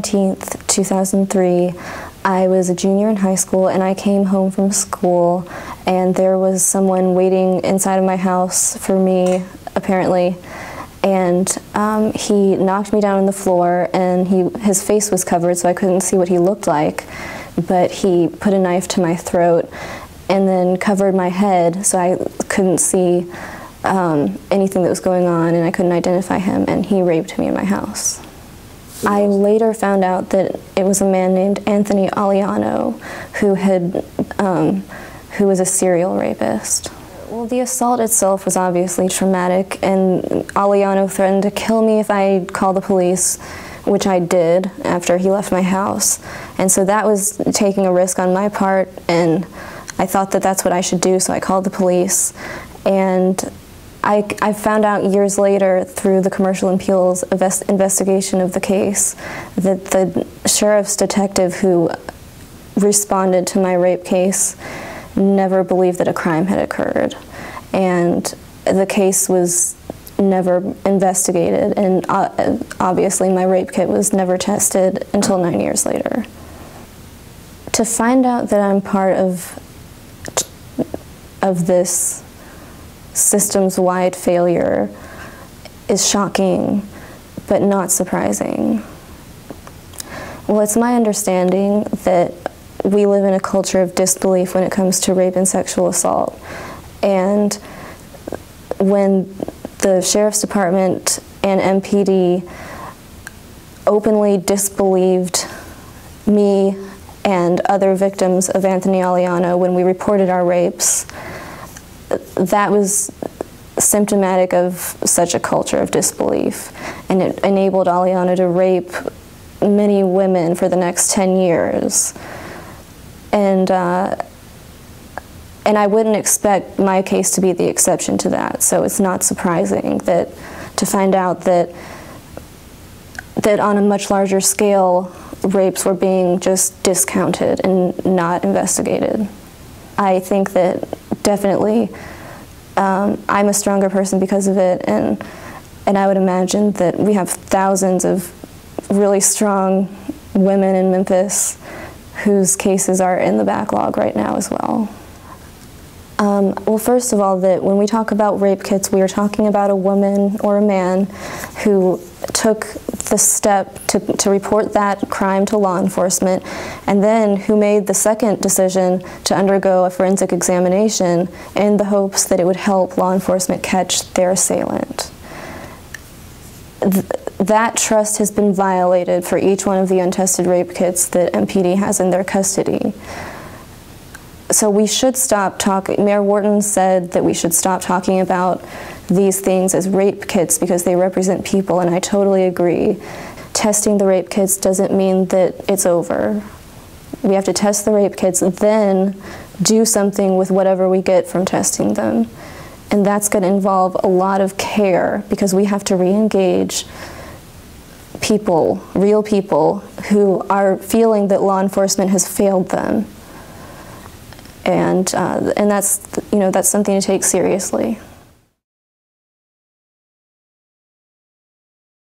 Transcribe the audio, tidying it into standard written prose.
19th, 2003, I was a junior in high school, and I came home from school, and there was someone waiting inside of my house for me, apparently, and he knocked me down on the floor, and his face was covered, so I couldn't see what he looked like, but he put a knife to my throat and then covered my head, so I couldn't see anything that was going on, and I couldn't identify him, and he raped me in my house. I later found out that it was a man named Anthony Alliano who was a serial rapist. Well, the assault itself was obviously traumatic, and Alliano threatened to kill me if I called the police, which I did after he left my house. And so that was taking a risk on my part, and I thought that that's what I should do, so I called the police. And I found out years later through the Commercial Appeals investigation of the case that the sheriff's detective who responded to my rape case never believed that a crime had occurred. And the case was never investigated, and obviously my rape kit was never tested until 9 years later. To find out that I'm part of this systems-wide failure is shocking, but not surprising. Well, it's my understanding that we live in a culture of disbelief when it comes to rape and sexual assault. And when the Sheriff's Department and MPD openly disbelieved me and other victims of Anthony Alliano when we reported our rapes, that was symptomatic of such a culture of disbelief, and it enabled Alliano to rape many women for the next 10 years. And I wouldn't expect my case to be the exception to that, so it's not surprising to find out that on a much larger scale, rapes were being just discounted and not investigated. I think that definitely I'm a stronger person because of it, and I would imagine that we have thousands of really strong women in Memphis whose cases are in the backlog right now as well. Well, first of all, that when we talk about rape kits, we are talking about a woman or a man who took the step to report that crime to law enforcement, and then who made the second decision to undergo a forensic examination in the hopes that it would help law enforcement catch their assailant. That trust has been violated for each one of the untested rape kits that MPD has in their custody. So we should stop talking. Mayor Wharton said that we should stop talking about these things as rape kits because they represent people, and I totally agree. Testing the rape kits doesn't mean that it's over. We have to test the rape kits and then do something with whatever we get from testing them. And that's going to involve a lot of care because we have to re-engage people, real people, who are feeling that law enforcement has failed them. And that's, that's something to take seriously.